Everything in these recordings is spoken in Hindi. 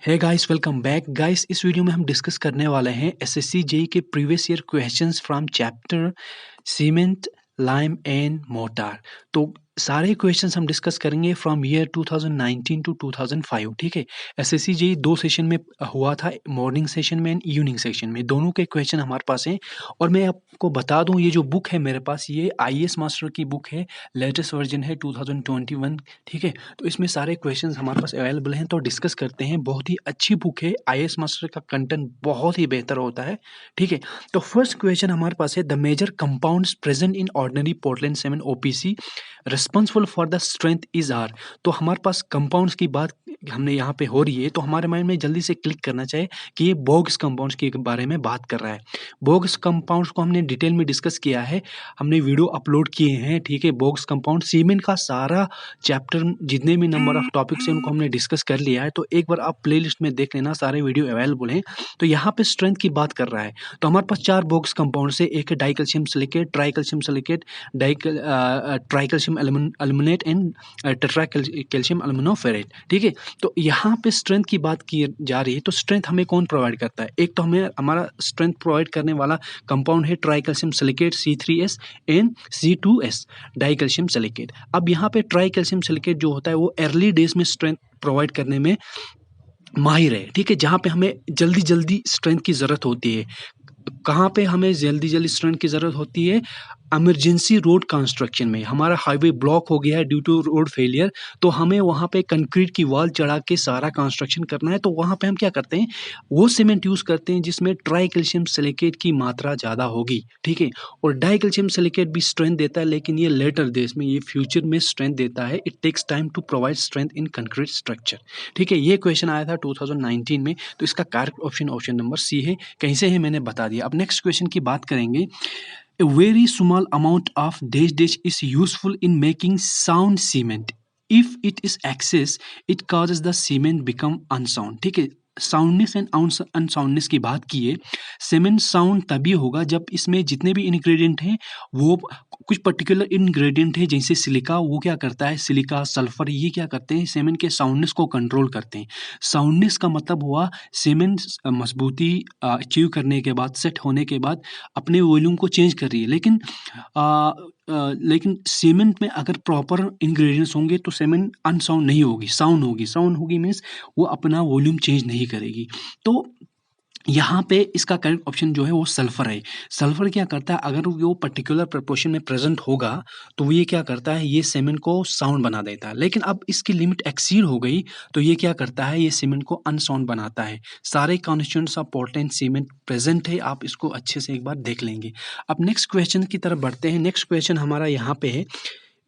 हे गाइस, वेलकम बैक गाइस। इस वीडियो में हम डिस्कस करने वाले हैं एसएससी जेई के previous year questions from chapter cement lime and mortar. तो सारे क्वेश्चंस हम डिस्कस करेंगे फ्रॉम ईयर 2019 टू 2005। ठीक है। एसएससी जेई दो सेशन में हुआ था, मॉर्निंग सेशन में एंड इवनिंग सेशन में। दोनों के क्वेश्चन हमारे पास हैं और मैं आपको बता दूं, ये जो बुक है मेरे पास, ये आईएएस मास्टर की बुक है, लेटेस्ट वर्जन है 2021। ठीक है। तो इसमें सारे क्वेश्चंस हमारे पास अवेलेबल हैं, तो डिस्कस करते हैं। बहुत ही अच्छी बुक है, आईएएस मास्टर का कंटेंट बहुत ही बेहतर होता है। ठीक है। तो फर्स्ट क्वेश्चन हमारे पास है, the major compounds present in ordinary Portland cement OPC responsible for the strength is are. तो हमारे पास कंपाउंड्स की बात हमने यहाँ पे हो रही है, तो हमारे माइंड में जल्दी से क्लिक करना चाहिए कि ये बोग्स कंपाउंड्स के बारे में बात कर रहा है। बोग्स कंपाउंड्स को हमने डिटेल में डिस्कस किया है, हमने वीडियो अपलोड किए हैं। ठीक है। बोग्स कंपाउंड सीमेंट का सारा चैप्टर, जितने भी नंबर ऑफ टॉपिक्स हैं उनको हमने डिस्कस कर लिया है। तो एक बार आप प्लेलिस्ट में देख लेना, सारे वीडियो अवेलेबल हैं। तो यहाँ पे स्ट्रेंथ की बात कर रहा है, तो हमारे पास चार बोग्स कंपाउंड से, एक है dicalcium silicate, tricalcium silicate, tricalcium aluminate and tetracalcium aluminoferrite. ठीक है। तो यहाँ पे स्ट्रेंथ की बात की जा रही है, तो स्ट्रेंथ हमें कौन प्रोवाइड करता है? एक तो हमें हमारा स्ट्रेंथ प्रोवाइड करने वाला कंपाउंड है tricalcium silicate C3S and C2S dicalcium silicate. अब यहाँ पे ट्राइकैल्शियम सिलिकेट जो होता है वो अर्ली डेज में स्ट्रेंथ प्रोवाइड करने में माहिर है। ठीक है। जहाँ पे हमें जल्दी जल्दी स्ट्रेंथ की ज़रूरत होती है। कहाँ पे हमें जल्दी जल्दी स्ट्रेंथ की ज़रूरत होती है? इमरजेंसी रोड कंस्ट्रक्शन में। हमारा हाईवे ब्लॉक हो गया है ड्यू टू रोड फेलियर, तो हमें वहाँ पे कंक्रीट की वॉल चढ़ा के सारा कंस्ट्रक्शन करना है। तो वहाँ पे हम क्या करते हैं, वो सीमेंट यूज़ करते हैं जिसमें ट्राइकैल्शियम सिलिकेट की मात्रा ज़्यादा होगी। ठीक है। और डाइकैल्शियम सिलिकेट भी स्ट्रेंथ देता है, लेकिन ये लेटर डेज में, ये फ्यूचर में स्ट्रेंथ देता है। It takes time to provide strength in concrete structure. ठीक है। ये क्वेश्चन आया था 2019 में, तो इसका करेक्ट ऑप्शन नंबर सी है। कहीं से है मैंने बता दिया। अब नेक्स्ट क्वेश्चन की बात करेंगे। A very small amount of dash dash is useful in making sound cement. If it is excess, it causes the cement become unsound. ठीक है। साउंडनेस एंड अनसाउंडनेस की बात की है। सीमेंट साउंड तभी होगा जब इसमें जितने भी इंग्रेडिएंट हैं, वो कुछ पर्टिकुलर इंग्रेडिएंट है, जैसे सिलिका, वो क्या करता है, सिलिका सल्फर, ये क्या करते हैं, सीमेंट के साउंडनेस को कंट्रोल करते हैं। साउंडनेस का मतलब हुआ सीमेंट मजबूती अचीव करने के बाद, सेट होने के बाद अपने वॉल्यूम को चेंज कर रही है। लेकिन सीमेंट में अगर प्रॉपर इंग्रेडिएंट्स होंगे तो सीमेंट अनसाउंड नहीं होगी, साउंड होगी। साउंड होगी मीन्स वो अपना वॉल्यूम चेंज नहीं करेगी। तो यहाँ पे इसका करेक्ट ऑप्शन जो है वो सल्फर है। सल्फर क्या करता है, अगर वो पर्टिकुलर प्रपोर्शन में प्रेजेंट होगा तो वो ये क्या करता है, ये सीमेंट को साउंड बना देता है। लेकिन अब इसकी लिमिट एक्सीड हो गई तो ये क्या करता है, ये सीमेंट को अनसाउंड बनाता है। सारे constituents of Portland cement present है, आप इसको अच्छे से एक बार देख लेंगे। अब नेक्स्ट क्वेश्चन की तरफ बढ़ते हैं। नेक्स्ट क्वेश्चन हमारा यहाँ पे है,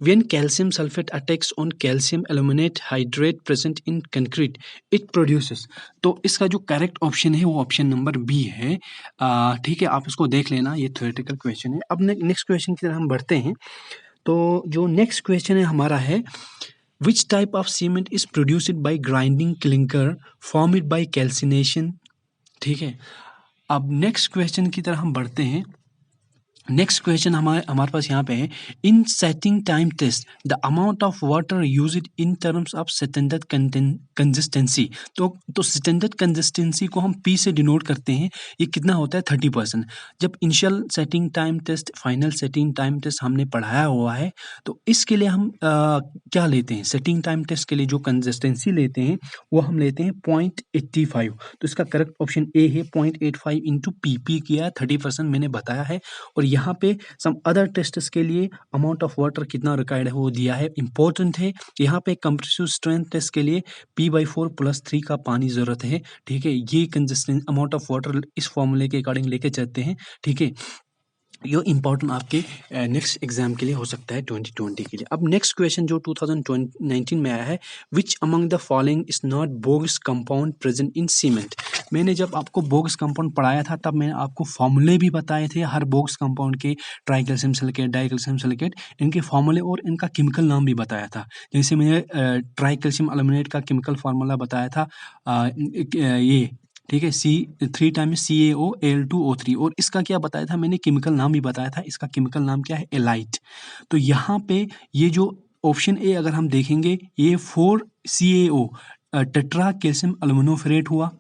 when calcium sulfate attacks on calcium aluminate hydrate present in concrete it produces। तो इसका जो करेक्ट ऑप्शन है वो ऑप्शन नंबर बी है। ठीक है, आप इसको देख लेना, ये थ्योरेटिकल क्वेश्चन है। अब नेक्स्ट क्वेश्चन की तरफ हम बढ़ते हैं। तो जो नेक्स्ट क्वेश्चन है हमारा है, which type of cement is produced by grinding clinker formed by calcination। ठीक है। अब नेक्स्ट क्वेश्चन की तरफ हम बढ़ते हैं। नेक्स्ट क्वेश्चन हमारे पास यहाँ पे है, in setting time test the amount of water used in terms of standard consistency. तो स्टैंडर्ड कंसिस्टेंसी को हम पी से डिनोट करते हैं, ये कितना होता है 30%। जब initial setting time test, final setting time test हमने पढ़ाया हुआ है, तो इसके लिए हम क्या लेते हैं, सेटिंग टाइम टेस्ट के लिए जो कंसिस्टेंसी लेते हैं वो हम लेते हैं 0.85। तो इसका करेक्ट ऑप्शन ए है, 0.85 इंटू पी किया 30% मैंने बताया है। और यहाँ पे सम अदर टेस्ट्स के लिए अमाउंट ऑफ वाटर कितना रिक्वायर्ड है वो दिया है, इंपॉर्टेंट है। यहाँ पे कंप्रेसिव स्ट्रेंथ टेस्ट के लिए P/4 + 3 का पानी जरूरत है। ठीक है। ये कंसिस्टेंट अमाउंट ऑफ वाटर इस फॉर्मूले के अकॉर्डिंग लेके चलते हैं। ठीक है। ये इंपॉर्टेंट आपके नेक्स्ट एग्जाम के लिए हो सकता है, 2020 के लिए। अब नेक्स्ट क्वेश्चन जो 2019 में आया है, which among the following is not Bogue's compound present in cement. मैंने जब आपको बोग्स कंपाउंड पढ़ाया था तब मैंने आपको फॉर्मूले भी बताए थे हर बोग्स कंपाउंड के, ट्राइकैल्शियम सिलिकेट, डाइकैल्शियम सिलिकेट, इनके फॉर्मूले और इनका केमिकल नाम भी बताया था। जैसे मैंने ट्राइकैल्शियम एल्यूमिनेट का केमिकल फार्मूला बताया था, ये ठीक है, C3 टाइम्स CaOAl2O3। और इसका क्या बताया था मैंने, केमिकल नाम भी बताया था। इसका केमिकल नाम क्या है, एलाइट। तो यहाँ पे ये जो ऑप्शन ए अगर हम देखेंगे, ये 4CaO टेट्रा कैल्शियम एल्युमिनोफेरेट हुआ,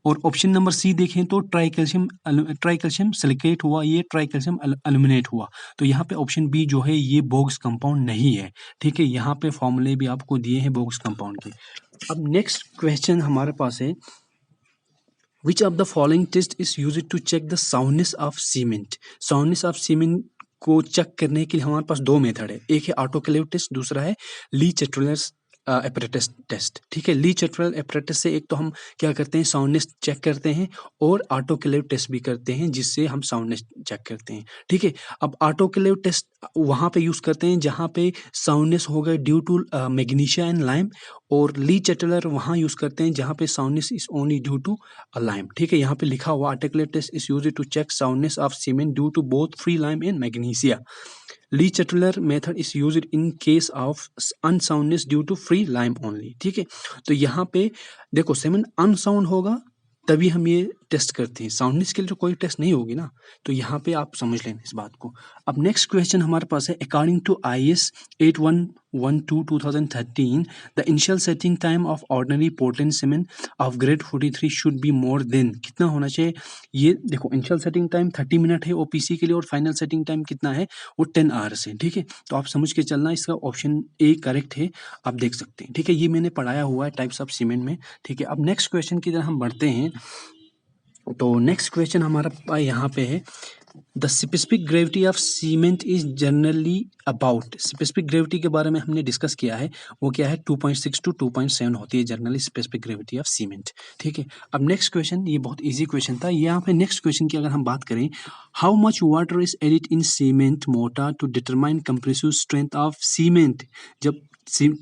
और ऑप्शन नंबर सी देखें तो ट्राई कैल्शियम सिलिकेट हुआ, ये ट्राई कैल्शियम एल्युमिनेट हुआ। तो यहाँ पे ऑप्शन बी जो है ये बोग्स कंपाउंड नहीं है, ठीक है। यहाँ पे फॉर्मूले भी आपको दिए हैं बोग्स कंपाउंड के। अब नेक्स्ट क्वेश्चन हमारे पास है, which of the following test is used to check the soundness of cement. Soundness of cement को चेक करने के लिए हमारे पास दो मेथड है, एक है ऑटोक्लेव टेस्ट, दूसरा है ली चैटुलर एपरेटस टेस्ट, ठीक है। ली चैटुलर एपरेटस से एक तो हम क्या करते हैं, साउंडनेस चेक करते हैं, और ऑटोक्लेव टेस्ट भी करते हैं जिससे हम साउंडनेस चेक करते हैं, ठीक है। अब ऑटोक्लेव टेस्ट वहाँ पे यूज़ करते हैं जहाँ पे साउंडनेस हो गए due to magnesia and lime, और ली चैटुलर वहाँ यूज़ करते हैं जहाँ पे soundness is only due to lime, ठीक है। यहाँ पे लिखा हुआ autoclave test is used to check soundness of cement due to both free lime and magnesia. Le Chatelier method is used in case of unsoundness due to free lime only, ठीक है। तो यहाँ पे देखो सीमेंट अनसाउंड होगा तभी हम ये टेस्ट करते हैं, साउंडनेस के लिए तो कोई टेस्ट नहीं होगी ना, तो यहाँ पे आप समझ लेना इस बात को। अब नेक्स्ट क्वेश्चन हमारे पास है, according to IS 8112/2013 the initial setting time of ordinary Portland cement of grade 43 should be more than, कितना होना चाहिए। ये देखो इनिशियल सेटिंग टाइम 30 मिनट है OPC के लिए, और फाइनल सेटिंग टाइम कितना है, वो 10 आवर्स है, ठीक है। तो आप समझ के चलना, इसका ऑप्शन ए करेक्ट है, आप देख सकते हैं, ठीक है। ये मैंने पढ़ाया हुआ है टाइप्स ऑफ सीमेंट में, ठीक है। अब नेक्स्ट क्वेश्चन की तरफ हम बढ़ते हैं। तो नेक्स्ट क्वेश्चन हमारा यहाँ पे है, the specific gravity of cement is generally about. Specific gravity के बारे में हमने डिस्कस किया है, वो क्या है 2.6 to 2.7 होती है generally specific gravity of cement, ठीक है। अब नेक्स्ट क्वेश्चन, ये बहुत इजी क्वेश्चन था। यहाँ पे नेक्स्ट क्वेश्चन की अगर हम बात करें, how much water is added in cement mortar to determine compressive strength of cement. जब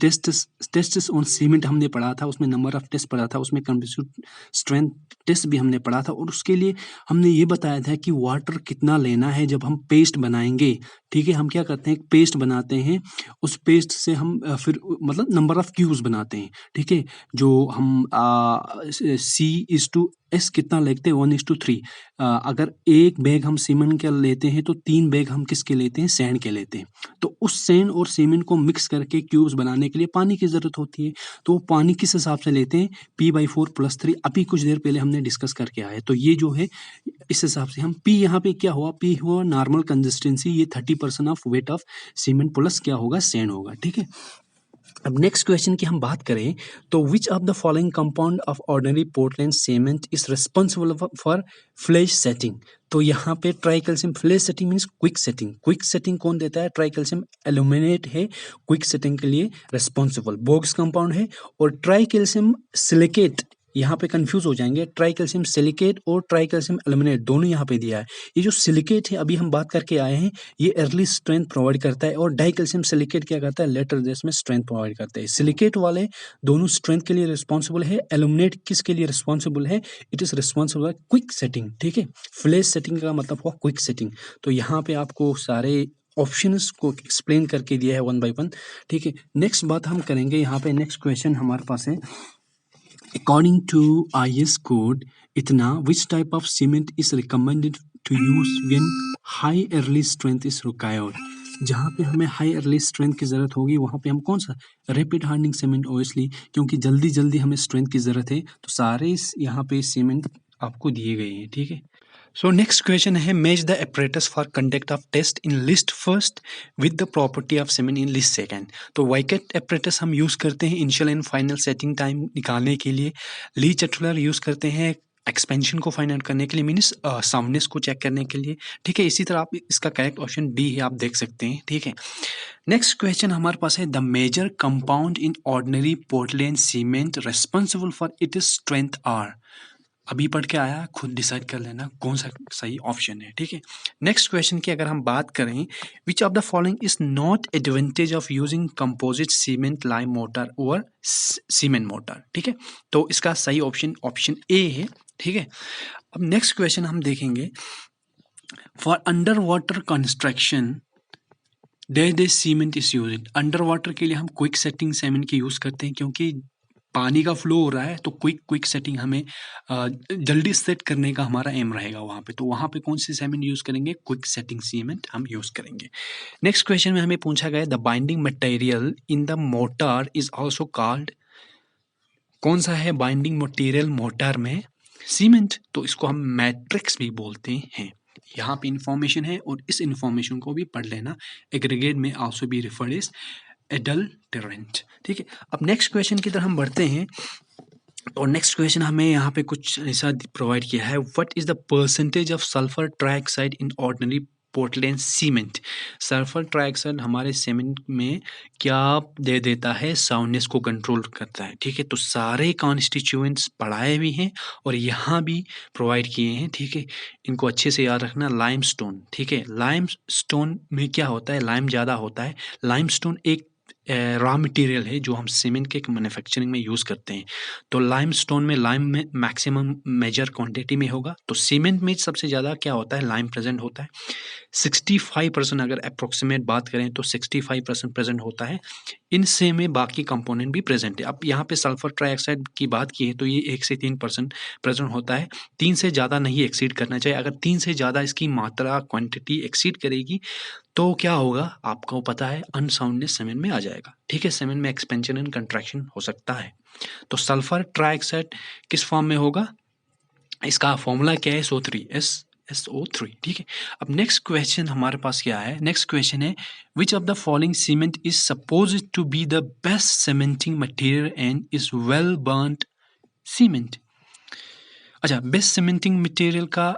टेस्ट ऑन सीमेंट हमने पढ़ा था, उसमें नंबर ऑफ टेस्ट पढ़ा था, उसमें कंप्रेसिव स्ट्रेंथ टेस्ट भी हमने पढ़ा था, और उसके लिए हमने ये बताया था कि वाटर कितना लेना है जब हम पेस्ट बनाएंगे, ठीक है। हम क्या करते हैं, पेस्ट बनाते हैं, उस पेस्ट से हम फिर मतलब नंबर ऑफ क्यूब्स बनाते हैं, ठीक है। जो हम C/S कितना लेते हैं 1:3। अगर एक बैग हम सीमेंट का लेते हैं तो 3 बैग हम किसके लेते हैं, सैंड के लेते हैं। तो उस सैंड और सीमेंट को मिक्स करके क्यूब्स बनाने के लिए पानी की ज़रूरत होती है, तो वो पानी किस हिसाब से लेते हैं, P/4 + 3। अभी कुछ देर पहले हमने डिस्कस करके आए, तो ये जो है इस हिसाब से हम P, यहाँ पे क्या हुआ, P हुआ नॉर्मल कंसिस्टेंसी, ये 30% of weight of cement plus क्या होगा, सैंड होगा, ठीक है। अब नेक्स्ट क्वेश्चन की हम बात करें तो विच of the following compound of ordinary Portland cement is responsible for flash setting. तो यहाँ पे try calcium flash setting means quick setting. Quick setting कौन देता है, ट्राई कैल्शियम एल्यूमिनेट है क्विक सेटिंग के लिए रिस्पॉन्सिबल, बोग्स कंपाउंड है। और ट्राई कैल्शियम सिलिकेट, यहाँ पे कंफ्यूज हो जाएंगे, ट्राई कैल्शियम सिलिकेट और ट्राई कैल्शियम एल्यूमिनेट दोनों यहाँ पे दिया है। ये जो सिलिकेट है अभी हम बात करके आए हैं, ये अर्ली स्ट्रेंथ प्रोवाइड करता है, और डाई कैल्शियम सिलिकेट क्या करता है, लेटर डेज में स्ट्रेंथ प्रोवाइड करता है। सिलिकेट वाले दोनों स्ट्रेंथ के लिए रिस्पॉन्सिबल है, एल्यूमिनेट किसके लिए रिस्पॉन्सिबल है, it is responsible quick setting, ठीक है। फ्लैश सेटिंग का मतलब हुआ क्विक सेटिंग। तो यहाँ पे आपको सारे ऑप्शंस को एक्सप्लेन करके दिया है 1 by 1, ठीक है। नेक्स्ट बात हम करेंगे, यहाँ पे नेक्स्ट क्वेश्चन हमारे पास है, according to IS code इतना which type of cement is recommended to use when high early strength is required। जहाँ पे हमें हाई अर्ली स्ट्रेंथ की ज़रूरत होगी वहाँ पे हम कौन सा रैपिड हार्डनिंग सीमेंट, ओबियसली क्योंकि जल्दी जल्दी हमें स्ट्रेंथ की ज़रूरत है, तो सारे यहाँ पे सीमेंट आपको दिए गए हैं, ठीक है। सो नेक्स्ट क्वेश्चन है, match the apparatus for conduct of test in list first with the property of cement in list second. तो वाइकेट apparatus हम यूज़ करते हैं initial and final setting time निकालने के लिए। ली चैटुलर यूज़ करते हैं एक्सपेंशन को फाइंड आउट करने के लिए, मीन्स साउंडनेस को चेक करने के लिए, ठीक है। इसी तरह आप इसका करेक्ट ऑप्शन डी है, आप देख सकते हैं, ठीक है। नेक्स्ट क्वेश्चन हमारे पास है, the major compound in ordinary Portland cement responsible for it is strength are. अभी पढ़ के आया, खुद डिसाइड कर लेना कौन सा सही ऑप्शन है, ठीक है। नेक्स्ट क्वेश्चन की अगर हम बात करें, विच of the following is not advantage of using composite cement lime motor over cement motor, ठीक है। तो इसका सही ऑप्शन ऑप्शन ए है, ठीक है। अब नेक्स्ट क्वेश्चन हम देखेंगे, for under water construction day cement is use. Under water के लिए हम क्विक सेटिंग सीमेंट की यूज़ करते हैं, क्योंकि पानी का फ्लो हो रहा है, तो क्विक सेटिंग हमें जल्दी सेट करने का हमारा एम रहेगा वहाँ पे, तो वहाँ पे कौन सी सीमेंट यूज़ करेंगे, क्विक सेटिंग सीमेंट हम यूज़ करेंगे। नेक्स्ट क्वेश्चन में हमें पूछा गया, the binding material in the motor is also called. कौन सा है बाइंडिंग मटेरियल मोटर में? सीमेंट। तो इसको हम मैट्रिक्स भी बोलते हैं। यहाँ पे इंफॉर्मेशन है और इस इंफॉर्मेशन को भी पढ़ लेना। एग्रीगेट में आल्सो बी रिफर्ड एज एडल्टेरेंट। ठीक है, अब नेक्स्ट क्वेश्चन की तरफ हम बढ़ते हैं। और नेक्स्ट क्वेश्चन हमें यहाँ पे कुछ ऐसा प्रोवाइड किया है, what is the percentage of sulphur trioxide in ordinary Portland cement? Sulphur trioxide हमारे सीमेंट में क्या दे देता है? साउंडनेस को कंट्रोल करता है। ठीक है, तो सारे कॉन्स्टिट्यूएंट्स पढ़ाए भी हैं और यहाँ भी प्रोवाइड किए हैं। ठीक है, इनको अच्छे से याद रखना। लाइमस्टोन, ठीक है, लाइमस्टोन में क्या होता है? लाइम ज़्यादा होता है। लाइमस्टोन एक रॉ मटेरियल है जो हम सीमेंट के मैन्युफैक्चरिंग में यूज़ करते हैं। तो लाइमस्टोन में लाइम में मैक्सिमम मेजर क्वांटिटी में होगा। तो सीमेंट में सबसे ज़्यादा क्या होता है? लाइम प्रेजेंट होता है। 65% अगर अप्रोक्सीमेट बात करें तो 65% प्रेजेंट होता है। इनसे में बाकी कंपोनेंट भी प्रेजेंट है। अब यहाँ पे सल्फर ट्राइऑक्साइड की बात की है तो ये 1 से 3% प्रेजेंट होता है। 3 से ज़्यादा नहीं एक्सीड करना चाहिए। अगर 3 से ज़्यादा इसकी मात्रा क्वांटिटी एक्सीड करेगी तो क्या होगा? आपको पता है, अनसाउंडनेस सीमेंट में आ जाएगा। ठीक है, सीमेंट में एक्सपेंशन एंड कंट्रैक्शन हो सकता है। तो सल्फर ट्राइऑक्साइड किस फॉर्म में होगा? इसका फॉर्मूला क्या है? SO3 SO3। ठीक है, अब नेक्स्ट क्वेश्चन हमारे पास क्या है? नेक्स्ट क्वेश्चन है, which of the following cement is supposed to be the best cementing material and is well burned cement? अच्छा, बेस्ट सीमेंटिंग मटेरियल का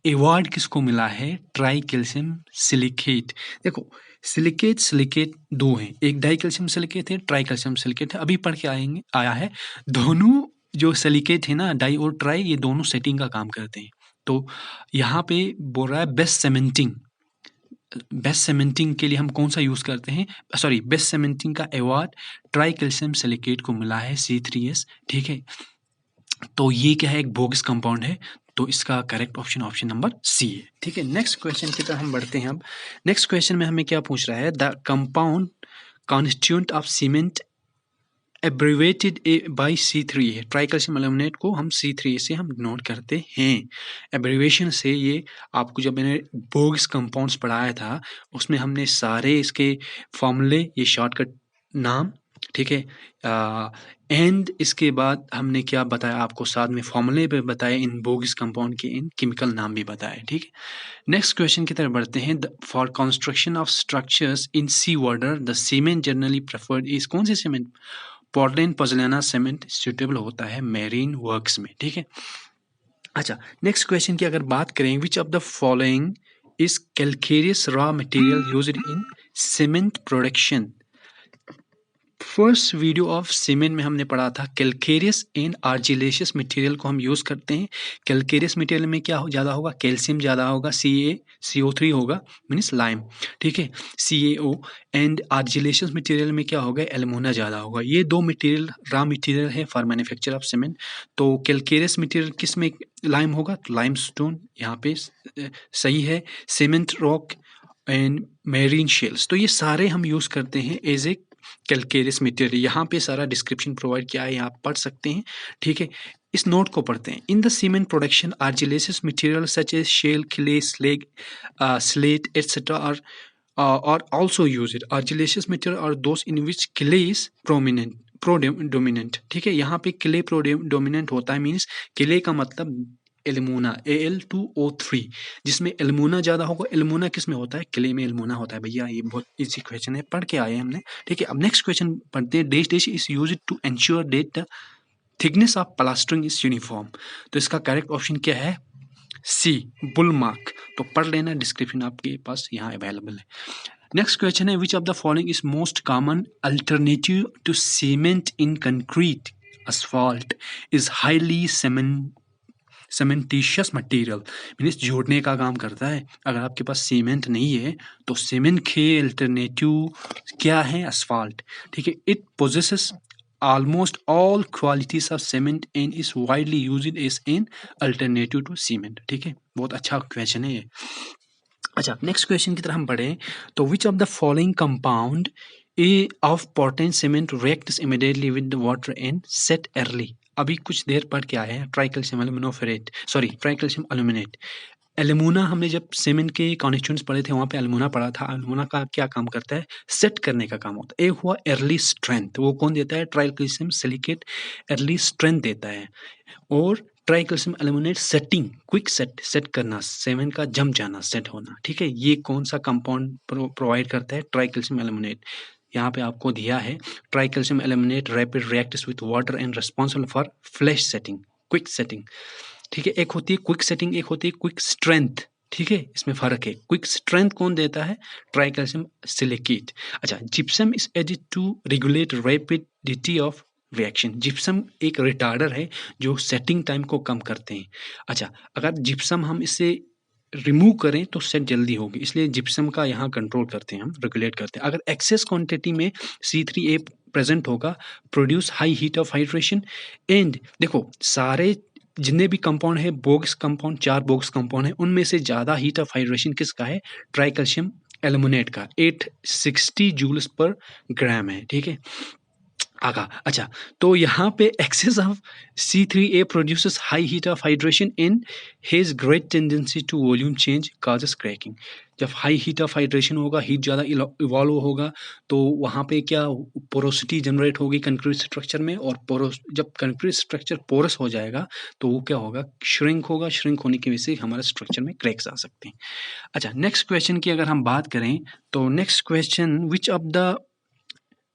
अवार्ड किसको मिला है? Try calcium silicate. देखो, सिलिकेट दो हैं, एक डाई कैल्शियम सिलिकेट है, ट्राई कैल्शियम सिलिकेट है। अभी पढ़ के आया है, दोनों जो सिलिकेट है ना, डाई और ट्राई, ये दोनों सेटिंग का काम करते हैं। तो यहाँ पे बोल रहा है बेस्ट सीमेंटिंग के लिए हम कौन सा यूज़ करते हैं? सॉरी, बेस्ट सीमेंटिंग का अवार्ड ट्राई कैल्शियम सिलिकेट को मिला है, C3S। ठीक है, तो ये क्या है? एक बोगस कंपाउंड है। तो इसका करेक्ट ऑप्शन नंबर C है। ठीक है, नेक्स्ट क्वेश्चन की तरफ हम बढ़ते हैं। अब नेक्स्ट क्वेश्चन में हमें क्या पूछ रहा है? The compound constituent of cement abbreviated by C3 है। ट्राई कैल्शियम एल्यूमिनेट को हम C3 से हम नोट करते हैं। एब्रीवेशन से ये आपको जब मैंने बोगस कंपाउंड्स पढ़ाया था उसमें हमने सारे इसके फॉर्मूले, ये शॉर्टकट नाम, ठीक है, एंड इसके बाद हमने क्या बताया आपको? साथ में फॉर्मूले पे बताया, इन बोगस कंपाउंड के इन केमिकल नाम भी बताए। ठीक है, नेक्स्ट क्वेश्चन की तरफ बढ़ते हैं। For construction of structures in sea water the cement generally preferred is? कौन सी cement? Portland pozzolana cement suitable होता है मेरीन वर्क्स में। ठीक है, अच्छा, नेक्स्ट क्वेश्चन की अगर बात करें, विच of the following is calcareous raw material used in cement production? First video of cement में हमने पढ़ा था कैल्केरियस एंड आर्जिलेशियस मटेरियल को हम यूज़ करते हैं। कैल्केरियस मटेरियल में क्या ज़्यादा होगा? कैल्शियम ज़्यादा होगा, CO3 होगा, मीन्स लाइम। ठीक है, CaO। एंड आर्जिलेशियस मटेरियल में क्या होगा? एल्यूमिना ज़्यादा होगा। ये दो मटेरियल रॉ मटेरियल है फॉर मैन्युफैक्चर ऑफ सीमेंट। तो कैल्केरियस मटेरियल किस में लाइम होगा? तो लाइमस्टोन यहाँ पे सही है। Cement rock and marine shells, तो ये सारे हम यूज़ करते हैं एज ए कैल्केरियस मटेरियल। यहाँ पे सारा डिस्क्रिप्शन प्रोवाइड किया है, आप पढ़ सकते हैं। ठीक है, इस नोट को पढ़ते हैं। In the cement production argillaceous material such as shale, clay, slate etcetera और also used. Argillaceous material are those in which clay is predominant. ठीक है, यहाँ पे क्ले प्रोडोमिनेंट होता है, मीन्स क्ले का मतलब एल्यूमिना, Al2O3, जिसमें एल्यूमिना ज़्यादा होगा। एल्यूमिना किस में होता है? क्ले में एल्यूमिना होता है। भैया ये बहुत इजी क्वेश्चन है, पढ़ के आए हमने। ठीक है, अब नेक्स्ट क्वेश्चन पढ़ते हैं। Dash is used to ensure that the thickness of plastering is uniform. तो इसका करेक्ट ऑप्शन क्या है? C, बुलमार्क। तो पढ़ लेना, डिस्क्रिप्शन आपके पास यहाँ अवेलेबल है। नेक्स्ट क्वेश्चन है, which of the following is most common alternative to cement in concrete asphalt is highly cementitious material, means जोड़ने का काम करता है। अगर आपके पास सीमेंट नहीं है तो सीमेंट के अल्टरनेटिव क्या है? asphalt। ठीक है, it possesses almost all qualities of cement and is widely used as an alternative to cement। ठीक है, बहुत अच्छा क्वेश्चन है ये। अच्छा, नेक्स्ट क्वेश्चन की तरफ हम बढ़े तो विच of the following compound of Portland cement reacts immediately with water and set early? अभी कुछ देर पढ़ के आए हैं, ट्राइकैल्शियम एल्यूमिनेट। एल्यूमिना हमने जब सीमेंट के कॉन्स्टिट्यूएंट्स पढ़े थे वहाँ पे एल्यूमिना पढ़ा था। एल्यूमिना का क्या काम करता है? सेट करने का काम होता है। एक हुआ अर्ली स्ट्रेंथ, वो कौन देता है? Try calcium silicate early strength देता है। और tri calcium aluminate setting, quick set करना, सीमेंट का जम जाना, सेट होना, ठीक है। ये कौन सा कंपाउंड प्रोवाइड करता है? Try calcium aluminate. यहाँ पे आपको दिया है try calcium aluminate rapid reacts with water and responsible for flash setting, quick setting, ठीक है। एक होती है क्विक सेटिंग, एक होती है क्विक स्ट्रेंथ, ठीक है। इसमें फर्क है। क्विक स्ट्रेंथ कौन देता है? Try calcium silicate. अच्छा, gypsum is added to regulate rapidity of reaction. Gypsum एक रिटार्डर है जो सेटिंग टाइम को कम करते हैं। अच्छा, अगर जिप्सम हम इससे रिमूव करें तो सेट जल्दी होगी, इसलिए जिप्सम का यहाँ कंट्रोल करते हैं, हम रेगुलेट करते हैं। अगर एक्सेस क्वांटिटी में C3A प्रेजेंट होगा, produce high heat of hydration and, देखो सारे जितने भी कंपाउंड है, बोक्स कंपाउंड, 4 बोक्स कंपाउंड है, उनमें से ज़्यादा हीट ऑफ हाइड्रेशन किसका है? ट्राई कैल्शियम एल्यूमिनेट का, 860 जूल्स पर ग्राम है, ठीक है। आगा, अच्छा, तो यहाँ पे excess of C3A produces high heat of hydration in has great tendency to volume change causes cracking. जब हाई हीट ऑफ हाइड्रेशन होगा, हीट ज़्यादा इवॉल्व होगा, तो वहाँ पे क्या पोरोसिटी जनरेट होगी कंक्रीट स्ट्रक्चर में, और जब कंक्रीट स्ट्रक्चर पोरस हो जाएगा तो वो क्या होगा? श्रिंक होगा। श्रिंक होने की वजह से हमारे स्ट्रक्चर में क्रैक्स आ सकते हैं। अच्छा, नेक्स्ट क्वेश्चन की अगर हम बात करें तो next question,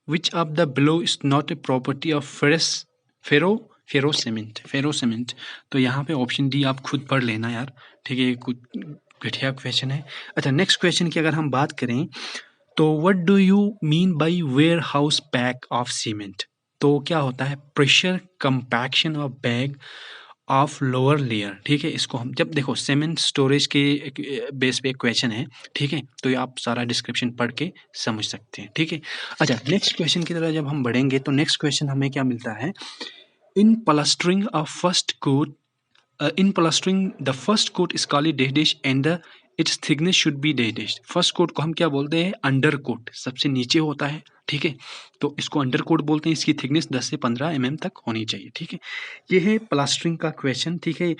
Which of the below is not a property of ferro cement. तो यहाँ पे ऑप्शन डी आप खुद पढ़ लेना यार, ठीक है, कुछ घटिया क्वेश्चन है। अच्छा, नेक्स्ट क्वेश्चन की अगर हम बात करें तो what do you mean by warehouse pack of cement? तो क्या होता है? Pressure compaction of bag of lower layer, ठीक है। इसको हम जब देखो सीमेंट स्टोरेज के बेस पे क्वेश्चन है, ठीक है, तो ये आप सारा डिस्क्रिप्शन पढ़ के समझ सकते हैं, ठीक है। अच्छा, नेक्स्ट क्वेश्चन की तरह जब हम बढ़ेंगे तो नेक्स्ट क्वेश्चन हमें क्या मिलता है? In plastering of first coat, in plastering the first coat is called dash and its thickness should be dash. First coat को हम क्या बोलते हैं? अंडर कोट, सबसे नीचे होता है, ठीक है, तो इसको अंडर कोट बोलते हैं। इसकी थिकनेस 10 से 15 mm तक होनी चाहिए, ठीक है। ये है प्लास्टरिंग का क्वेश्चन, ठीक है।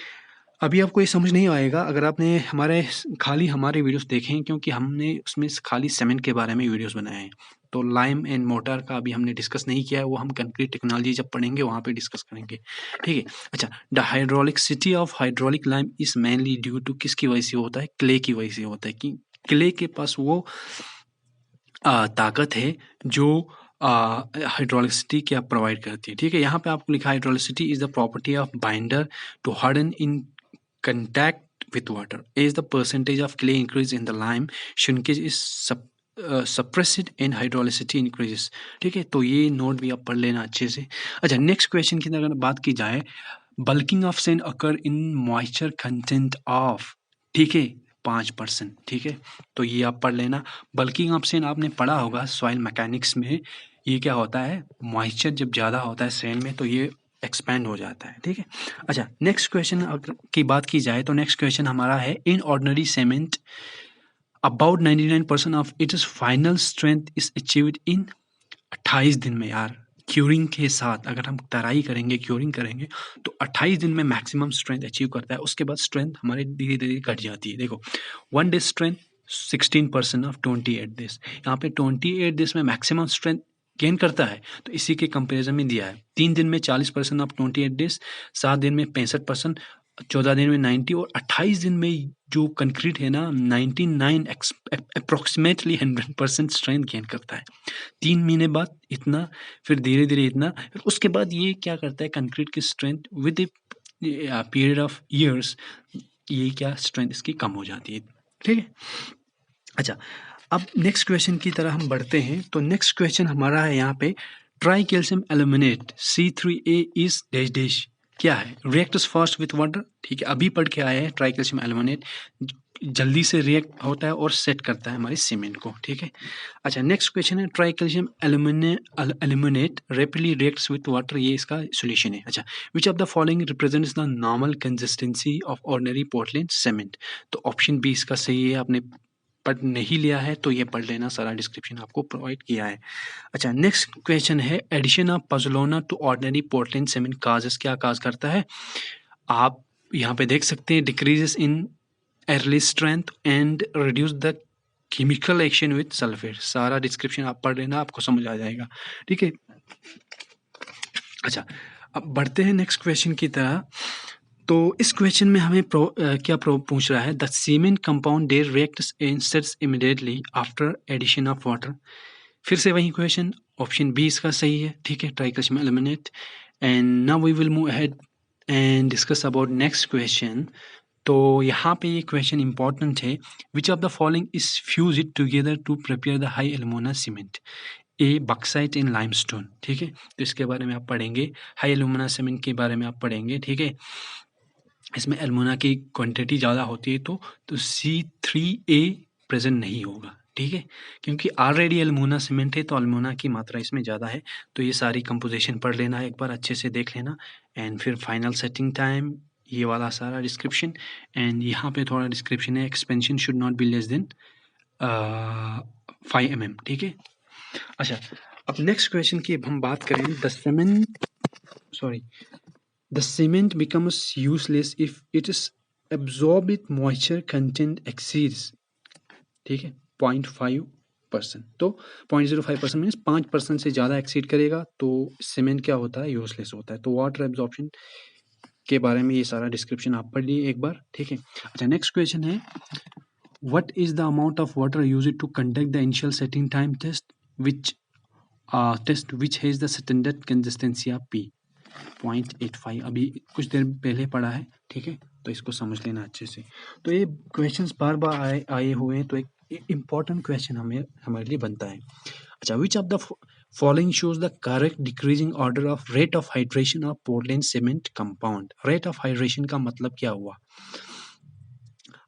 अभी आपको ये समझ नहीं आएगा अगर आपने हमारे वीडियोस देखे हैं, क्योंकि हमने उसमें खाली सीमेंट के बारे में वीडियोस बनाए हैं। तो लाइम एंड मोटर का अभी हमने डिस्कस नहीं किया है, वो हम कंक्रीट टेक्नोलॉजी जब पढ़ेंगे वहाँ पे डिस्कस करेंगे, ठीक है। अच्छा, the hydraulicity of hydraulic lime is mainly due to किसकी वजह से होता है? क्ले की वजह से होता है, कि क्ले के पास वो ताकत है जो हाइड्रोलिसिटी क्या प्रोवाइड करती है, ठीक है। यहाँ पे आपको लिखा hydraulicity is the property of binder to harden in contact with water. As the percentage of clay increase in the lime, shrinkage is suppressed and hydrolicity increases, ठीक है। तो ये नोट भी आप पढ़ लेना अच्छे से। अच्छा, नेक्स्ट क्वेश्चन की अगर बात की जाए, bulking of sand occur in moisture content of, ठीक है, 5%, ठीक है। तो ये आप पढ़ लेना। बल्किंग ऑफ सैंड आपने पढ़ा होगा सॉइल मैकेनिक्स में, ये क्या होता है? मॉइस्चर जब ज़्यादा होता है सैंड में तो ये एक्सपैंड हो जाता है, ठीक है। अच्छा, नेक्स्ट क्वेश्चन की बात की जाए तो नेक्स्ट क्वेश्चन हमारा है, in ordinary cement about 99% of its final strength is achieved in 28 दिन में। यार, क्यूरिंग के साथ अगर हम तराई करेंगे, क्यूरिंग करेंगे तो 28 दिन में मैक्सिमम स्ट्रेंथ अचीव करता है। उसके बाद स्ट्रेंथ हमारी धीरे धीरे घट जाती है। देखो, 1 डे स्ट्रेंथ 16% ऑफ 28 डेज, यहाँ पे 28 डेज में मैक्सिमम स्ट्रेंथ गेन करता है, तो इसी के कंपैरिजन में दिया है। 3 दिन में 40% ऑफ 28 डेज, 7 दिन में 65%, 14 दिन में 90, और 28 दिन में जो कंक्रीट है ना 99 अप्रोक्सीमेटली 100% स्ट्रेंथ गेन करता है। 3 महीने बाद इतना, फिर धीरे धीरे इतना, फिर उसके बाद ये क्या करता है? कंक्रीट की strength with a period of years, ये क्या स्ट्रेंथ इसकी कम हो जाती है, ठीक है। अच्छा, अब नेक्स्ट क्वेश्चन की तरह हम बढ़ते हैं। तो नेक्स्ट क्वेश्चन हमारा है यहाँ पे, try calcium aluminate C3A is dash dash क्या है? रिएक्ट्स फास्ट विथ वाटर, ठीक है, अभी पढ़ के आए हैं। ट्राई कैल्शियम एल्यूमिनेट जल्दी से रिएक्ट होता है और सेट करता है हमारे सीमेंट को, ठीक है। अच्छा, नेक्स्ट क्वेश्चन है, try calcium aluminate rapidly reacts with water, ये इसका सॉल्यूशन है। अच्छा, which of the following represents the normal consistency of ordinary Portland cement? तो ऑप्शन बी इसका सही है। आपने पढ़ नहीं लिया है तो ये पढ़ लेना, सारा डिस्क्रिप्शन आपको प्रोवाइड किया है। अच्छा, नेक्स्ट क्वेश्चन है, addition of pozzolana to ordinary Portland cement causes क्या काज करता है? आप यहाँ पे देख सकते हैं, decreases in early strength and reduce the chemical action with sulphate. सारा डिस्क्रिप्शन आप पढ़ लेना, आपको समझ आ जाएगा, ठीक है। अच्छा, अब बढ़ते हैं नेक्स्ट क्वेश्चन की तरह। तो इस क्वेश्चन में हमें पूछ रहा है, the cement compound they reacts and sets immediately after addition of water. फिर से वही क्वेश्चन, ऑप्शन बी इसका सही है, ठीक है, tricalcium aluminate. And now we will move ahead and discuss about next question. तो यहाँ पे ये क्वेश्चन इंपॉर्टेंट है, which of the following is fuse it together to prepare the high alumina cement. A bauxite in limestone, ठीक है, तो इसके बारे में आप पढ़ेंगे। हाई एल्यूमिना सीमेंट के बारे में आप पढ़ेंगे, ठीक है। इसमें एल्यूमिना की क्वांटिटी ज़्यादा होती है तो C3A प्रेजेंट नहीं होगा, ठीक है, क्योंकि ऑलरेडी एल्यूमिना सीमेंट है तो एल्यूमिना की मात्रा इसमें ज़्यादा है। तो ये सारी कंपोजिशन पढ़ लेना, एक बार अच्छे से देख लेना। एंड फिर फाइनल सेटिंग टाइम, ये वाला सारा डिस्क्रिप्शन। एंड यहाँ पे थोड़ा डिस्क्रिप्शन है, expansion should not be less than 5 mm, ठीक है। अच्छा, अब नेक्स्ट क्वेश्चन की हम बात करें, the cement becomes useless if its absorbed moisture content exceeds, ठीक है, 0.5%। तो 0.05% मीन्स 5% से ज़्यादा एक्सीड करेगा तो सीमेंट क्या होता है, यूजलेस होता है। तो वाटर एब्जॉर्प्शन के बारे में ये सारा डिस्क्रिप्शन आप पढ़ लिए एक बार, ठीक है। अच्छा, नेक्स्ट क्वेश्चन है, what is the amount of water used to conduct the initial setting time test which has the standard consistency of P 0.85। अभी कुछ देर पहले पढ़ा है, ठीक है, तो इसको समझ लेना अच्छे से। तो ये क्वेश्चंस बार बार आए हुए हैं, तो एक इम्पॉर्टेंट क्वेश्चन हमारे लिए बनता है। अच्छा, which of the following shows the correct decreasing order of rate of hydration of Portland cement compound. Rate of hydration का मतलब क्या हुआ,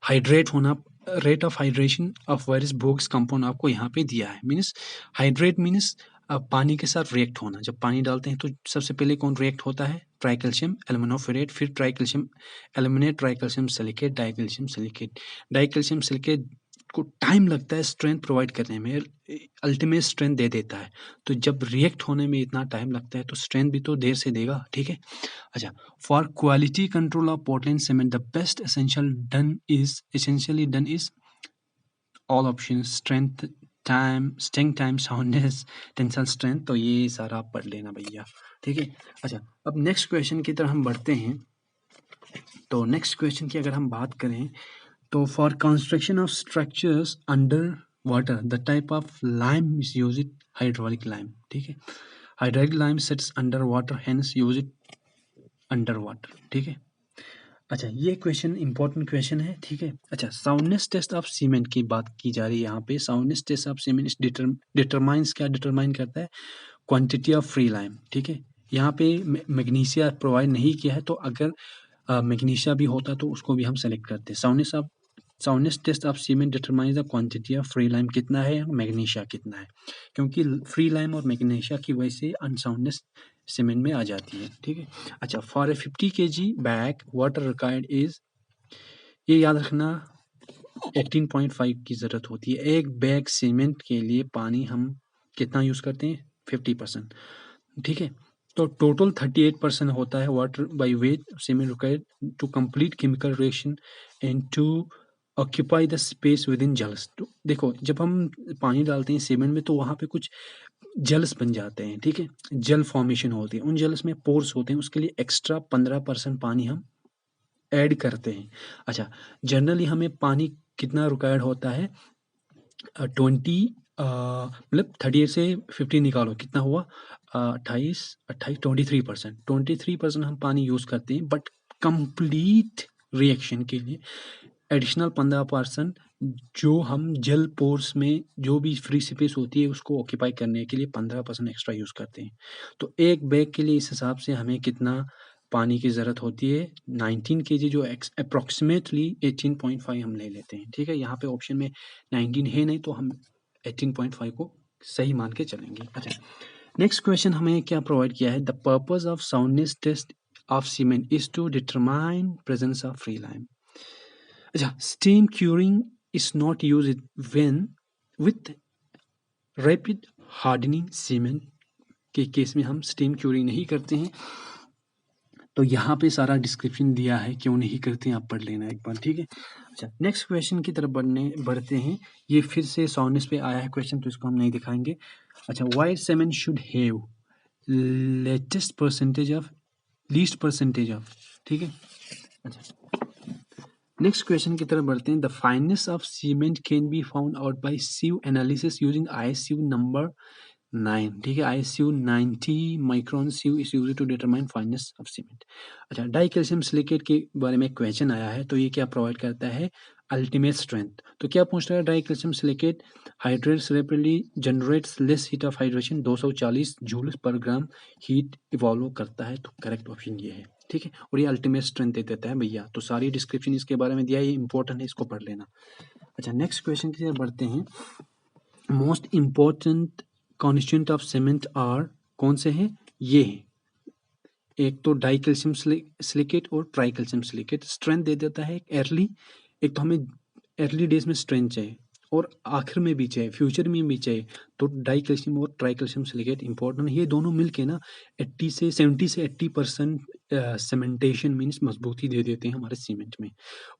हाइड्रेट होना। Rate of hydration of various Bogue's compound आपको यहाँ पे दिया है, मीन्स हाइड्रेट मीन्स पानी के साथ रिएक्ट होना। जब पानी डालते हैं तो सबसे पहले कौन रिएक्ट होता है, ट्राइकैल्शियम एल्यूमिनोफेरेट, फिर tricalcium aluminate, tricalcium silicate, dicalcium silicate. Dicalcium silicate को टाइम लगता है स्ट्रेंथ प्रोवाइड करने में, अल्टीमेट स्ट्रेंथ दे देता है। तो जब रिएक्ट होने में इतना टाइम लगता है तो स्ट्रेंथ भी तो देर से देगा, ठीक है। अच्छा, for quality control of Portland cement the best essentially done is all option, strength, time, sting time, soundness, tensile strength. तो ये सारा आप पढ़ लेना भैया, ठीक है। अच्छा, अब नेक्स्ट क्वेश्चन की तरफ हम बढ़ते हैं। तो नेक्स्ट क्वेश्चन की अगर हम बात करें तो for construction of structures under water the type of lime is use it hydraulic lime, ठीक है। Hydraulic lime sets under water, hence use it under water, ठीक है। अच्छा, ये क्वेश्चन इंपॉर्टेंट क्वेश्चन है, ठीक है। अच्छा, साउंडनेस टेस्ट ऑफ सीमेंट की बात की जा रही है यहाँ पे। Soundness test of cement determines, क्या डिटरमाइन करता है, क्वांटिटी ऑफ फ्री लाइम, ठीक है। यहाँ पे मैग्नीशिया प्रोवाइड नहीं किया है, तो अगर मैग्नीशिया भी होता तो उसको भी हम सेलेक्ट करते। Soundness test of cement determines the quantity of free lime कितना है, मैग्नीशिया कितना है, क्योंकि फ्री लाइम और मैग्नीशिया की वजह से अनसाउंडनेस सीमेंट में आ जाती है, ठीक है। अच्छा, for a 50 kg bag water required is, ये याद रखना 18.5 की ज़रूरत होती है। एक बैग सीमेंट के लिए पानी हम कितना यूज़ करते हैं, 50%, ठीक है। तो टोटल 38% होता है water by weight cement required to complete chemical reaction and to occupy the space within gels. तो देखो, जब हम पानी डालते हैं सीमेंट में तो वहाँ पे कुछ जेल्स बन जाते हैं, ठीक है, जेल फॉर्मेशन होती है, उन जेल्स में पोर्स होते हैं, उसके लिए एक्स्ट्रा 15% पानी हम ऐड करते हैं। अच्छा, जनरली हमें पानी कितना रिक्वायर्ड होता है, मतलब 38 से 50 निकालो, कितना हुआ, 23% हम पानी यूज़ करते हैं। बट कंप्लीट रिएक्शन के लिए एडिशनल 15% जो हम जेल पोर्स में जो भी फ्री स्पेस होती है उसको ऑक्यूपाई करने के लिए 15% एक्स्ट्रा यूज़ करते हैं। तो एक बैग के लिए इस हिसाब से हमें कितना पानी की ज़रूरत होती है, 19 kg, जो अप्रॉक्सीमेटली 18.5 हम ले लेते हैं, ठीक है। यहाँ पे ऑप्शन में 19 है नहीं तो हम 18.5 को सही मान के चलेंगे। अच्छा, नेक्स्ट क्वेश्चन हमें क्या प्रोवाइड किया है, the purpose of soundness test of cement is to determine presence of free lime. अच्छा, steam curing is not use when with rapid hardening cement के केस में हम स्टीम क्यूरिंग नहीं करते हैं। तो यहाँ पे सारा डिस्क्रिप्शन दिया है, क्यों नहीं करते हैं आप पढ़ लेना एक बार, ठीक है। अच्छा, नेक्स्ट क्वेश्चन की तरफ बढ़ते हैं। ये फिर से सॉनेस पे आया है क्वेश्चन, तो इसको हम नहीं दिखाएंगे। अच्छा, Y seven should have least percentage of, ठीक है। अच्छा, नेक्स्ट क्वेश्चन की तरफ बढ़ते हैं। The fineness of cement can be found out by sieve analysis using ISU number 9, ठीक है। ISU 90 micron sieve is used to determine fineness of cement. अच्छा, डाई कैल्शियम सिलिकेट के बारे में क्वेश्चन आया है, तो ये क्या प्रोवाइड करता है? Ultimate strength. तो क्या पूछ रहा है? Die calcium silicate hydrates rapidly, generates less heat of hydration, 240 joule पर ग्राम हीट इवॉल्व करता है। तो करेक्ट ऑप्शन ये है, ठीक है। और ये अल्टीमेट स्ट्रेंथ दे देता है भैया। तो सारी डिस्क्रिप्शन इसके बारे में दिया है, ये इंपॉर्टेंट है, इसको पढ़ लेना। अच्छा, नेक्स्ट क्वेश्चन की तरफ बढ़ते हैं। Most important constituent of cement are, कौन से हैं? ये हैं, एक तो डाई कैल्शियम सिलिकेट और ट्राई कैल्शियम सिलिकेट। स्ट्रेंथ दे देता है अर्ली, एक तो हमें अर्ली डेज में स्ट्रेंथ चाहिए और आखिर में भी चाहिए, फ्यूचर में भी चाहिए, तो डाई कैल्शियम और ट्राई कैल्शियम सिलिकेट इंपॉर्टेंट है। ये दोनों मिलके ना 70 से 80% सीमेंटेशन मीन्स मजबूती दे देते हैं हमारे सीमेंट में।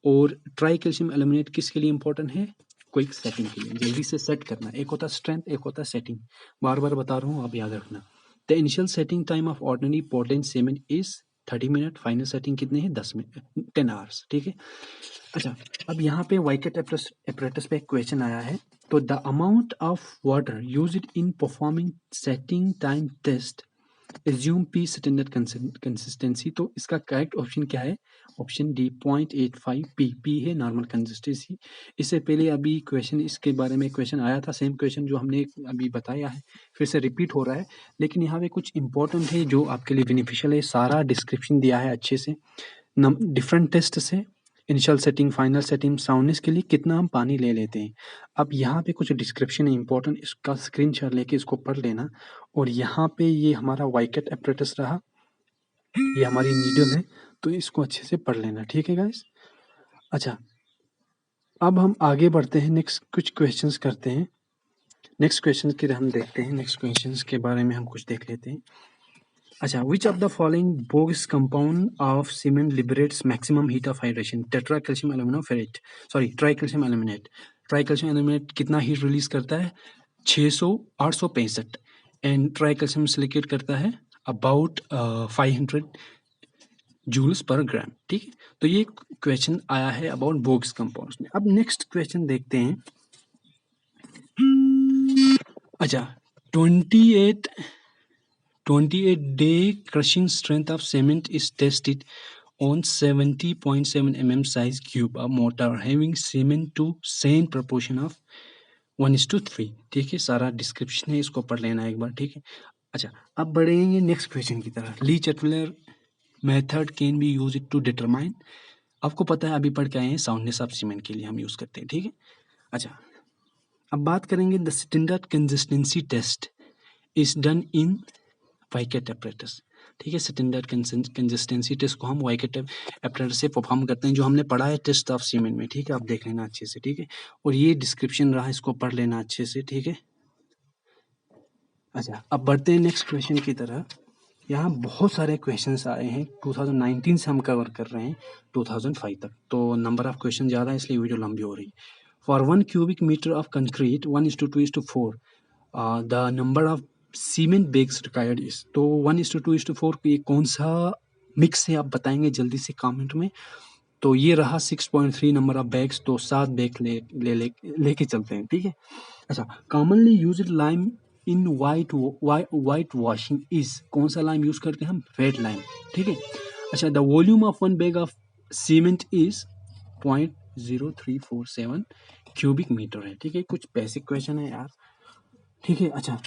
और ट्राई कैल्शियम एल्यूमिनेट किसके लिए इंपॉर्टेंट है? क्विक सेटिंग के लिए, जल्दी से सेट करना। एक होता है स्ट्रेंथ, एक होता है सेटिंग। बार बार बता रहा हूँ, आप याद रखना। The initial setting time of ordinary Portland cement is 30 minute. Final setting कितने हैं? 10 आवर्स, ठीक है। अच्छा, अब यहाँ पे वाइकेट एपरेटस पे एक क्वेश्चन आया है। तो the amount of water used in performing setting time test assume P standard consistency. तो इसका करेक्ट ऑप्शन क्या है? ऑप्शन डी 0.85 पी है नॉर्मल कंसिस्टेंसी। इससे पहले अभी क्वेश्चन इसके बारे में क्वेश्चन आया था, सेम क्वेश्चन जो हमने अभी बताया है, फिर से रिपीट हो रहा है, लेकिन यहाँ पे कुछ इंपॉर्टेंट है जो आपके लिए बेनिफिशियल है। सारा डिस्क्रिप्शन दिया है अच्छे से, डिफरेंट टेस्ट से, initial setting, final setting, soundness के लिए कितना हम पानी ले लेते हैं। अब यहाँ पे कुछ डिस्क्रिप्शन है इंपॉर्टेंट, इसका स्क्रीनशॉट लेके इसको पढ़ लेना। और यहाँ पे ये हमारा वाइकेट एपरेटस रहा, ये हमारी नीडल है, तो इसको अच्छे से पढ़ लेना, ठीक है गाइस। अच्छा, अब हम आगे बढ़ते हैं, नेक्स्ट कुछ क्वेश्चंस करते हैं। नेक्स्ट क्वेश्चन के हम देखते हैं, नेक्स्ट क्वेश्चंस के बारे में हम कुछ देख लेते हैं। अच्छा, which of the following Bogue's compound of cement liberates maximum heat of hydration? Tetracalcium aluminium ferrite, sorry tricalcium aluminate. Tricalcium aluminate कितना हीट रिलीज करता है? 865। एंड ट्राई कैल्शियम सिलिकेट करता है अबाउट 500 जूल्स पर ग्राम, ठीक है। तो ये क्वेश्चन आया है अबाउट बोग्स कंपाउंड्स में। अब नेक्स्ट क्वेश्चन देखते हैं। अच्छा, 28 day crushing strength of cement is tested on 70.7 mm size cube of mortar having cement to same proportion of 1:3, ठीक है। सारा डिस्क्रिप्शन है, इसको पढ़ लेना एक बार, ठीक है। अच्छा, अब बढ़ेंगे नेक्स्ट क्वेश्चन की तरफ। Le Chatelier method can be use to determine, आपको पता है अभी पढ़ के आए हैं, साउंडनेस ऑफ सीमेंट के लिए हम यूज करते हैं, ठीक है। अच्छा, अब बात करेंगे the standard consistency test is done in Vicat apparatus, ठीक है। स्टैंडर्ड कंसिस्टेंसी टेस्ट को हम वाइकेट एपरेटस से परफॉर्म करते हैं, जो हमने पढ़ा है टेस्ट ऑफ सीमेंट में, ठीक है। आप देख लेना अच्छे से, ठीक है। और ये डिस्क्रिप्शन रहा, इसको पढ़ लेना अच्छे से, ठीक है। अच्छा, अब बढ़ते हैं नेक्स्ट क्वेश्चन की तरफ। यहाँ बहुत सारे क्वेश्चंस आए हैं, 2019 से हम कवर कर रहे हैं 2005 तक, तो नंबर ऑफ क्वेश्चन ज़्यादा है, इसलिए वीडियो लंबी हो रही है। For 1 cubic meter of concrete 1:2:4 the number of cement bags required is. तो 1:2:4 ये कौन सा मिक्स है, आप बताएंगे जल्दी से कमेंट में। तो ये रहा 6.3 नंबर ऑफ बैग्स, तो 7 बैग लेके चलते हैं, ठीक है। अच्छा, commonly used lime in white washing is, कौन सा लाइम यूज करते हैं हम? रेड लाइम, ठीक है। अच्छा, the volume of 1 bag of cement is 0.0347 cubic metre है, ठीक है। कुछ बेसिक क्वेश्चन है यार, ठीक है। अच्छा,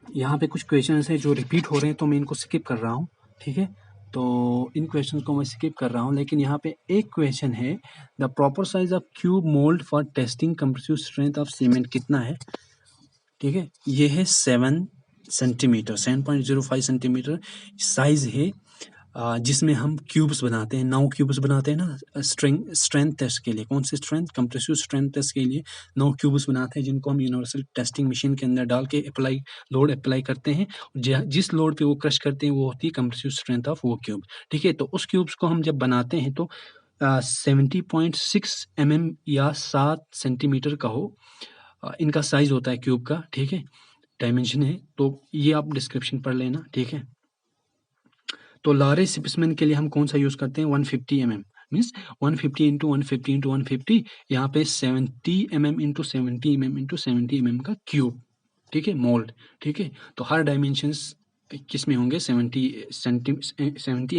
यहाँ पे कुछ क्वेश्चन है जो रिपीट हो रहे हैं, तो मैं इनको स्किप कर रहा हूँ, ठीक है। तो इन क्वेश्चन को मैं स्किप कर रहा हूँ, लेकिन यहाँ पे एक क्वेश्चन है, the proper size of cube mould for testing compressive strength of cement कितना है, ठीक है। ये है 7 सेंटीमीटर, 7.05 सेंटीमीटर साइज है जिसमें हम क्यूब्स बनाते हैं, 9 क्यूब्स बनाते हैं ना स्ट्रेंथ टेस्ट के लिए। कौन सी स्ट्रेंथ? कंप्रेसिव स्ट्रेंथ टेस्ट के लिए 9 क्यूब्स बनाते हैं, जिनको हम यूनिवर्सल टेस्टिंग मशीन के अंदर डाल के लोड अप्लाई करते हैं। जिस लोड पे वो क्रश करते हैं वो होती है कंप्रेसिव स्ट्रेंथ ऑफ वो क्यूब। ठीक है, तो उस क्यूब्स को हम जब बनाते हैं तो 70.6 mm या 7 सेंटीमीटर का हो, इनका साइज होता है क्यूब का। ठीक है, डायमेंशन है, तो ये आप डिस्क्रिप्शन पढ़ लेना। ठीक है, तो लार्ज स्पेसिमेन के लिए हम कौन सा यूज करते हैं? 150 mm, मीन्स 150 इंटू 150 इंटू 150, यहाँ पे 70 mm into 70 mm into 70 mm का क्यूब। ठीक है, मोल्ड। ठीक है, तो हर डायमेंशंस किस में होंगे? 70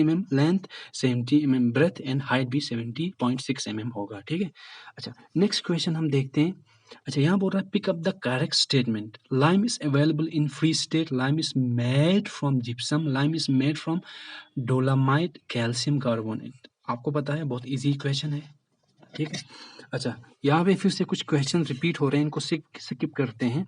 mm length, 70 mm breadth and height भी 70.6 mm होगा। ठीक है, अच्छा नेक्स्ट क्वेश्चन हम देखते हैं। अच्छा, यहाँ बोल रहा है pick up the correct statement. Lime is available in free state, lime is made from gypsum, lime is made from dolomite, calcium carbonate. आपको पता है, बहुत इजी क्वेश्चन है। ठीक है, अच्छा यहाँ पे फिर से कुछ क्वेश्चन रिपीट हो रहे हैं, इनको स्किप करते हैं।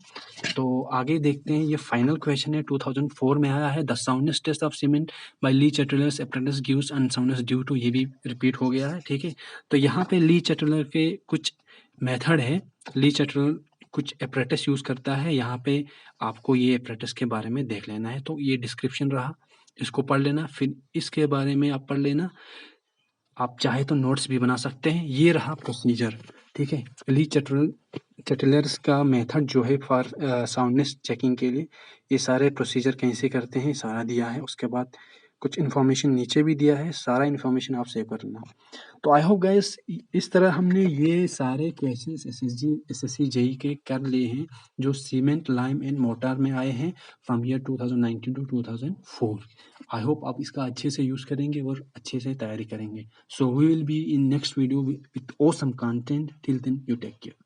तो आगे देखते हैं, ये फाइनल क्वेश्चन है, 2004 में आया है। The soundness test of cement by Le Chatelier's apparatus gives unsoundness due to, ये भी रिपीट हो गया है। ठीक है, तो यहाँ पे ली चैटलर के कुछ मेथड है। ली चैटलर कुछ अप्रेंटिस यूज करता है, यहाँ पे आपको ये अप्रेंटिस के बारे में देख लेना है। तो ये डिस्क्रिप्शन रहा, इसको पढ़ लेना, फिर इसके बारे में आप पढ़ लेना। आप चाहे तो नोट्स भी बना सकते हैं। ये रहा प्रोसीजर। ठीक है, ली चैटलर्स का मेथड जो है फॉर साउंडनेस चेकिंग के लिए, ये सारे प्रोसीजर कैसे करते हैं सारा दिया है। उसके बाद कुछ इन्फॉर्मेशन नीचे भी दिया है, सारा इन्फॉर्मेशन आप सेव करना। तो आई होप गाइस, इस तरह हमने ये सारे क्वेश्चंस एसएससी जेई के कर लिए हैं, जो सीमेंट, लाइम एंड मोर्टार में आए हैं from year 2019 to 2004। I hope आप इसका अच्छे से यूज करेंगे और अच्छे से तैयारी करेंगे। So we will be in next video with awesome content. Till then you take care.